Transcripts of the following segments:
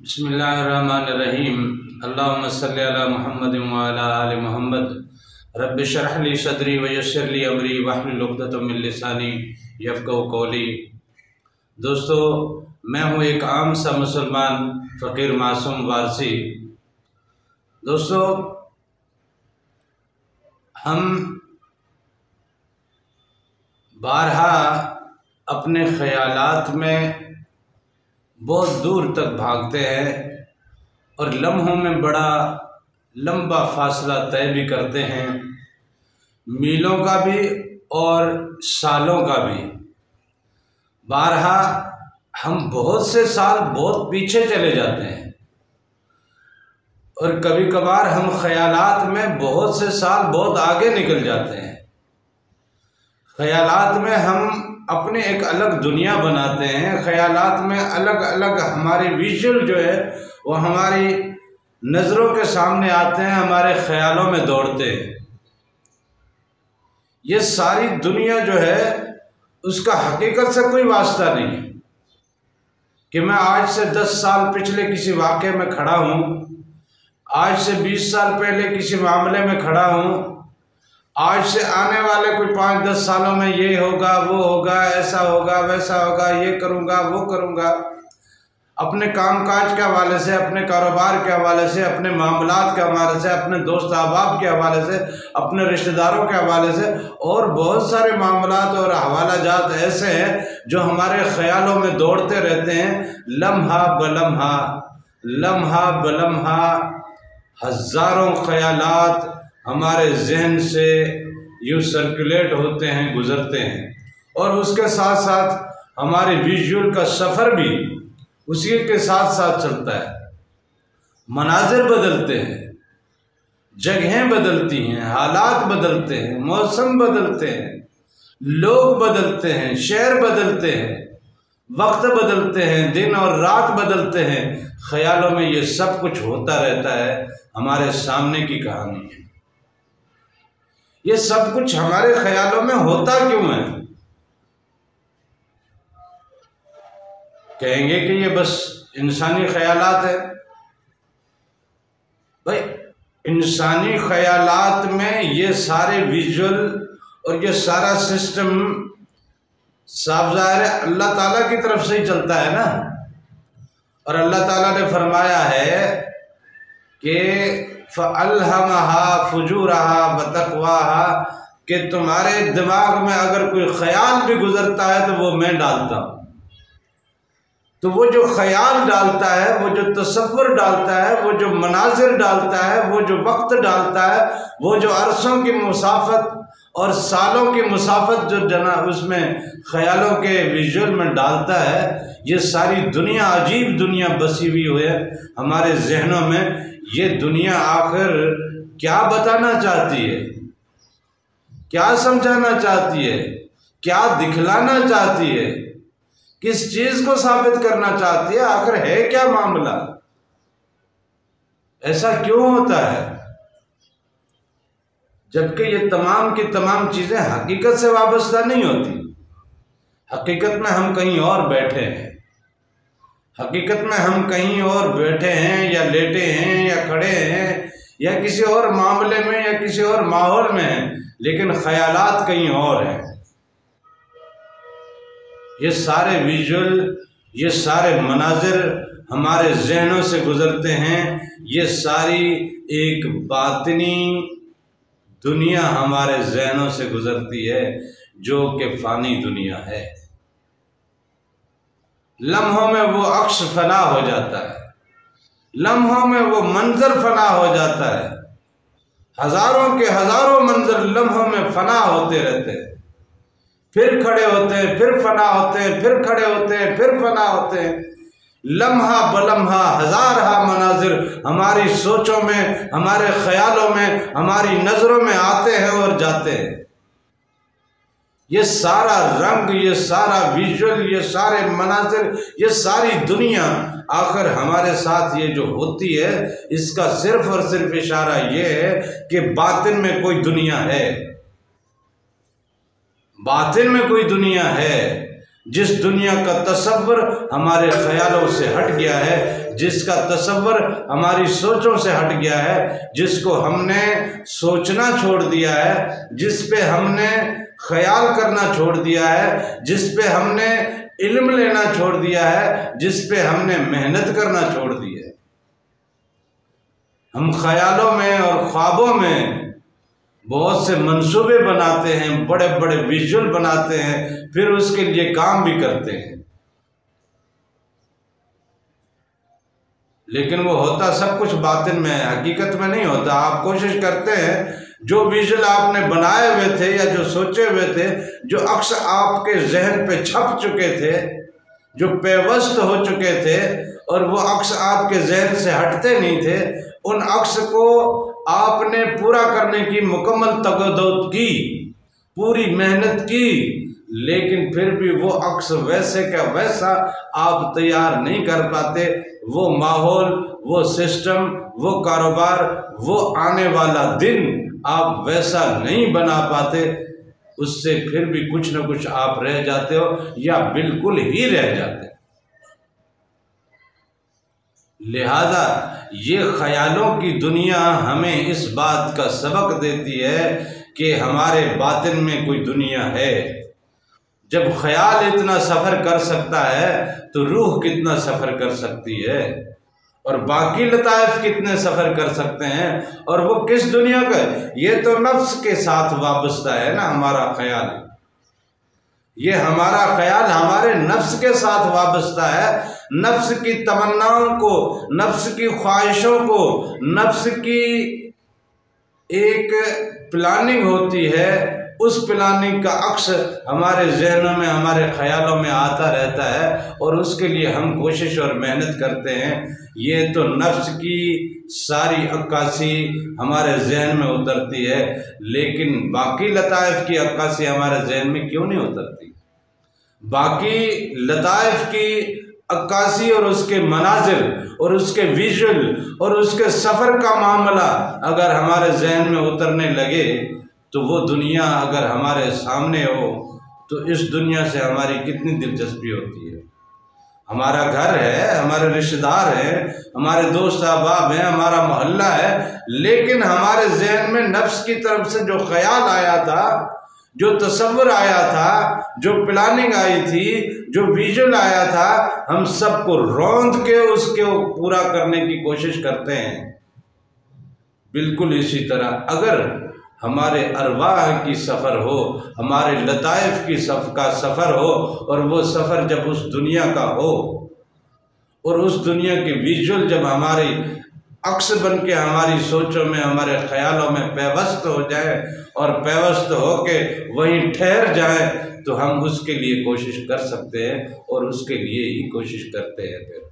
बिस्मिल्लाहिर्रहमानिर्रहीम। अल्लाहुम्मा सल्लि अला मुहम्मद व अला आलि मुहम्मद। रब्बि इश्रह ली सदरी व यस्सिर ली अमरी वहलुल उक़दतम मिन लिसानी यफ़क़हू क़ौली। दोस्तों, मैं हूँ एक आम सा मुसलमान फ़कीर मासूम वारसी। दोस्तों, हम बारहा अपने ख़यालात में बहुत दूर तक भागते हैं और लम्हों में बड़ा लंबा फासला तय भी करते हैं, मीलों का भी और सालों का भी। बारहा हम बहुत से साल बहुत पीछे चले जाते हैं और कभी कभार हम ख़यालात में बहुत से साल बहुत आगे निकल जाते हैं। ख़यालात में हम अपने एक अलग दुनिया बनाते हैं। ख़यालात में अलग अलग हमारे विजुअल जो है वो हमारी नज़रों के सामने आते हैं, हमारे ख़यालों में दौड़ते हैं। ये सारी दुनिया जो है उसका हकीकत से कोई वास्ता नहीं है कि मैं आज से 10 साल पिछले किसी वाक़े में खड़ा हूँ, आज से 20 साल पहले किसी मामले में खड़ा हूँ, आज से आने वाले कोई 5-10 सालों में ये होगा, वो होगा, ऐसा होगा, वैसा होगा, ये करूँगा, वो करूँगा। अपने कामकाज के हवाले से, अपने कारोबार के हवाले से, अपने मामलात के हवाले से, अपने दोस्त अहबाब के हवाले से, अपने रिश्तेदारों के हवाले से और बहुत सारे मामलात और हवाला जात ऐसे हैं जो हमारे ख़यालों में दौड़ते रहते हैं। लम्हा बलम्हा, लम्हा बलम्हा हज़ारों ख़यालात हमारे जहन से यूँ सर्कुलेट होते हैं, गुज़रते हैं और उसके साथ साथ हमारे विजुअल का सफ़र भी उसी के साथ साथ चलता है। मनाज़िर बदलते हैं, जगहें बदलती हैं, हालात बदलते हैं, मौसम बदलते हैं, लोग बदलते हैं, शहर बदलते हैं, वक्त बदलते हैं, दिन और रात बदलते हैं। ख़यालों में ये सब कुछ होता रहता है। हमारे सामने की कहानी है। ये सब कुछ हमारे ख़यालों में होता क्यों है? कहेंगे कि ये बस इंसानी ख़यालात है। भाई, इंसानी ख़यालात में ये सारे विजुअल और ये सारा सिस्टम साफ ज़ाहिर है अल्लाह ताला की तरफ से ही चलता है ना। और अल्लाह ताला ने फरमाया है कि फ़अल्हमहा फ़ुजूरहा व तक़वाहा, कि तुम्हारे दिमाग में अगर कोई ख़याल भी गुज़रता है तो वो मैं डालता हूँ। तो वो जो ख़याल डालता है, वो जो तसव्वुर डालता है, वो जो मनाज़िर डालता है, वो जो वक्त डालता है, वो जो अरसों की मुसाफत और सालों की मुसाफत जो जना उसमें ख़यालों के विजुअल में डालता है, ये सारी दुनिया, अजीब दुनिया बसी हुई है हमारे जहनों में। ये दुनिया आखिर क्या बताना चाहती है, क्या समझाना चाहती है, क्या दिखलाना चाहती है, किस चीज़ को साबित करना चाहती है, आखिर है क्या मामला, ऐसा क्यों होता है? जबकि ये तमाम की तमाम चीज़ें हकीकत से वाबस्ता नहीं होती। हकीकत में हम कहीं और बैठे हैं, हकीकत में हम कहीं और बैठे हैं या लेटे हैं या खड़े हैं या किसी और मामले में या किसी और माहौल में हैं, लेकिन ख़यालात कहीं और हैं। ये सारे विजुअल, ये सारे मनाज़िर हमारे जहनों से गुज़रते हैं। ये सारी एक बातिनी दुनिया हमारे जहनों से गुज़रती है जो कि फ़ानी दुनिया है। लम्हों में वो अक्स फना हो जाता है, लम्हों में वो मंज़र फना हो जाता है। हज़ारों के हज़ारों मंज़र लम्हों में फना होते रहते हैं, फिर खड़े होते हैं, फिर फना होते हैं, फिर खड़े होते हैं, फिर फना होते हैं। लम्हा बलम्हा हज़ारहा मनाज़िर हमारी सोचों में, हमारे ख़यालों में, हमारी नज़रों में आते हैं और जाते हैं। ये सारा रंग, ये सारा विजुअल, ये सारे मनाज़िर, ये सारी दुनिया आखिर हमारे साथ ये जो होती है, इसका सिर्फ़ और सिर्फ इशारा ये है कि बातिन में कोई दुनिया है, बातिन में कोई दुनिया है जिस दुनिया का तसव्वुर हमारे ख्यालों से हट गया है, जिसका तसव्वुर हमारी सोचों से हट गया है, जिसको हमने सोचना छोड़ दिया है, जिस पे हमने ख्याल करना छोड़ दिया है, जिस पे हमने इल्म लेना छोड़ दिया है, जिस पे हमने मेहनत करना छोड़ दी है। हम ख्यालों में और ख्वाबों में बहुत से मंसूबे बनाते हैं, बड़े बड़े विजुअल बनाते हैं, फिर उसके लिए काम भी करते हैं, लेकिन वो होता सब कुछ बातिन में है, हकीकत में नहीं होता। आप कोशिश करते हैं जो विजुअल आपने बनाए हुए थे या जो सोचे हुए थे, जो अक्स आपके जहन पे छप चुके थे, जो पेवस्त हो चुके थे और वो अक्स आपके जहन से हटते नहीं थे, उन अक्स को आपने पूरा करने की मुकम्मल तगदौत की, पूरी मेहनत की, लेकिन फिर भी वो अक्स वैसे का वैसा आप तैयार नहीं कर पाते। वो माहौल, वो सिस्टम, वो कारोबार, वो आने वाला दिन आप वैसा नहीं बना पाते। उससे फिर भी कुछ न कुछ आप रह जाते हो या बिल्कुल ही रह जाते हो। लिहाजा ये ख्यालों की दुनिया हमें इस बात का सबक देती है कि हमारे बातिन में कोई दुनिया है। जब ख्याल इतना सफ़र कर सकता है तो रूह कितना सफ़र कर सकती है, और बाकी लताइफ कितने सफ़र कर सकते हैं। और वो किस दुनिया का, ये तो नफ्स के साथ वाबस्ता है ना हमारा ख्याल, ये हमारा ख्याल हमारे नफ्स के साथ वाबस्ता है। नफ्स की तमन्नाओं को, नफ्स की ख्वाहिशों को, नफ्स की एक प्लानिंग होती है, उस प्लानिंग का अक्स हमारे जहनों में, हमारे ख्यालों में आता रहता है और उसके लिए हम कोशिश और मेहनत करते हैं। ये तो नफ्स की सारी अक्कासी हमारे जहन में उतरती है, लेकिन बाकी लताइफ की अक्कासी हमारे जहन में क्यों नहीं उतरती? बाकी लताइफ की अक्कासी और उसके मनाजिर और उसके विजुअल और उसके सफ़र का मामला अगर हमारे जहन में उतरने लगे तो वो दुनिया अगर हमारे सामने हो तो इस दुनिया से हमारी कितनी दिलचस्पी होती है। हमारा घर है, हमारे रिश्तेदार हैं, हमारे दोस्त अहबाब हैं, हमारा मोहल्ला है, लेकिन हमारे जहन में नफ्स की तरफ से जो ख्याल आया था, जो तसव्वुर आया था, जो प्लानिंग आई थी, जो विजुअल आया था, हम सबको रौंद के उसको पूरा करने की कोशिश करते हैं। बिल्कुल इसी तरह अगर हमारे अरवाह की सफ़र हो, हमारे लताइफ की सफ़र हो, और वो सफ़र जब उस दुनिया का हो और उस दुनिया के विजुअल जब हमारी अक्स बन के हमारी सोचों में, हमारे ख्यालों में पेवस्त हो जाए और पेवस्त हो के वहीं ठहर जाए, तो हम उसके लिए कोशिश कर सकते हैं और उसके लिए ही कोशिश करते हैं फिर।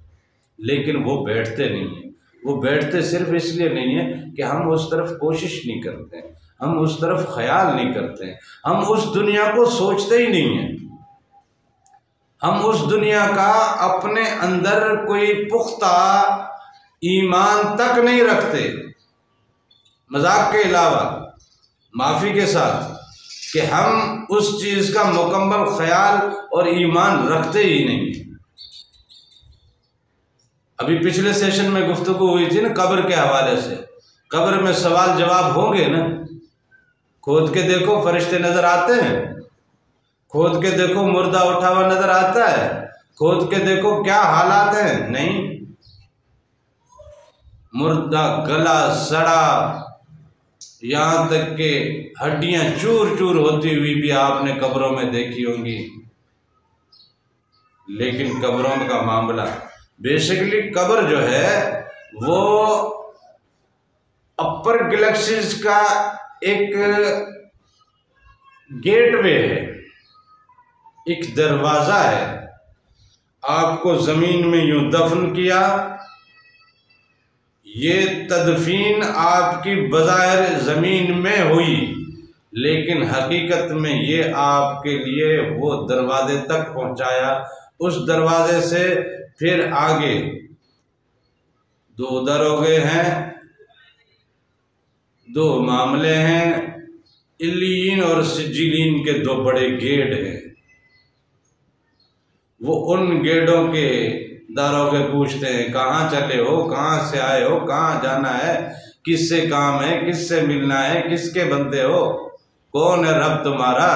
लेकिन वो बैठते नहीं हैं। वो बैठते सिर्फ इसलिए नहीं है कि हम उस तरफ कोशिश नहीं करते हैं, हम उस तरफ ख्याल नहीं करते हैं, हम उस दुनिया को सोचते ही नहीं हैं, हम उस दुनिया का अपने अंदर कोई पुख्ता ईमान तक नहीं रखते। मजाक के अलावा, माफ़ी के साथ, कि हम उस चीज़ का मुकम्मल ख्याल और ईमान रखते ही नहीं। अभी पिछले सेशन में गुफ्तगू हुई थी ना कब्र के हवाले से। कब्र में सवाल जवाब होंगे ना। खोद के देखो फरिश्ते नज़र आते हैं, खोद के देखो मुर्दा उठा हुआ नज़र आता है, खोद के देखो क्या हालात हैं, नहीं। मुर्दा गला सड़ा, यहाँ तक कि हड्डियाँ चूर चूर होती हुई भी आपने कब्रों में देखी होंगी। लेकिन कब्रों का मामला, बेसिकली कब्र जो है वो अपर गैलेक्सीज का एक गेटवे है, एक दरवाज़ा है। आपको ज़मीन में यूं दफन किया, ये तदफीन आपकी बज़ाहिर ज़मीन में हुई, लेकिन हकीकत में ये आपके लिए वो दरवाजे तक पहुंचाया। उस दरवाजे से फिर आगे दो दरोगे हैं, दो मामले हैं, इल्लीन और सिज्जीलीन के दो बड़े गेट हैं। वो उन गेड़ों के दारोगे पूछते हैं, कहाँ चले हो, कहाँ से आए हो, कहाँ जाना है, किससे काम है, किससे मिलना है, किसके बंदे हो, कौन है रब तुम्हारा।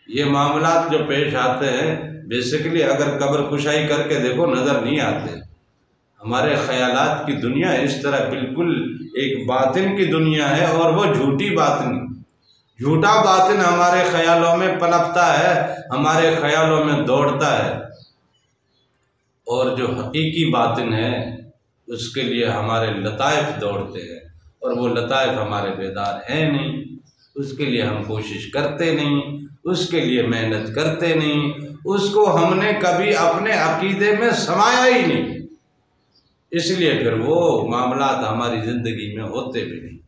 ये मामलात जो पेश आते हैं बेसिकली अगर कब्र कुशाई करके देखो नज़र नहीं आते। हमारे ख्यालात की दुनिया इस तरह बिल्कुल एक बातिन की दुनिया है, और वो झूठी बातिन, झूठा बातिन हमारे ख्यालों में पनपता है, हमारे ख्यालों में दौड़ता है। और जो हकीकी बातिन है उसके लिए हमारे लताइफ दौड़ते हैं, और वो लताइफ हमारे बेदार हैं नहीं, उसके लिए हम कोशिश करते नहीं, उसके लिए मेहनत करते नहीं, उसको हमने कभी अपने अकीदे में समाया ही नहीं, इसलिए फिर वो मामलात हमारी ज़िंदगी में होते भी नहीं।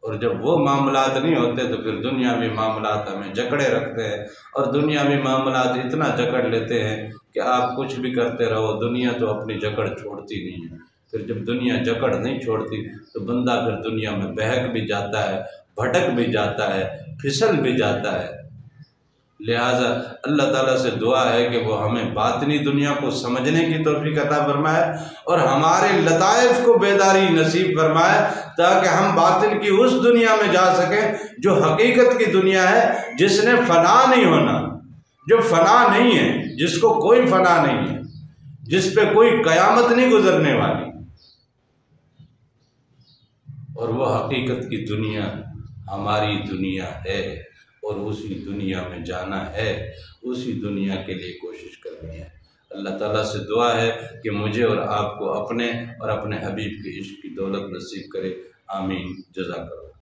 और जब वो मामलात नहीं होते तो फिर दुनियावी मामलात हमें जकड़े रखते हैं, और दुनियावी मामलात इतना जकड़ लेते हैं कि आप कुछ भी करते रहो, दुनिया तो अपनी जकड़ छोड़ती नहीं है। फिर जब दुनिया जकड़ नहीं छोड़ती तो बंदा फिर दुनिया में बहक भी जाता है, भटक भी जाता है, फिसल भी जाता है। लिहाजा अल्लाह ताला से दुआ है कि वो हमें बातनी दुनिया को समझने की तौफीक अता फरमाए, और हमारे लताइफ को बेदारी नसीब फरमाए, ताकि हम बातिन की उस दुनिया में जा सकें जो हकीकत की दुनिया है, जिसने फ़ना नहीं होना, जो फ़ना नहीं है, जिसको कोई फ़ना नहीं है, जिस पे कोई क़यामत नहीं गुजरने वाली। और वह हकीकत की दुनिया हमारी दुनिया है, और उसी दुनिया में जाना है, उसी दुनिया के लिए कोशिश करनी है। अल्लाह ताला से दुआ है कि मुझे और आपको अपने और अपने हबीब के इश्क की दौलत नसीब करे। आमीन। जज़ाकल्लाह।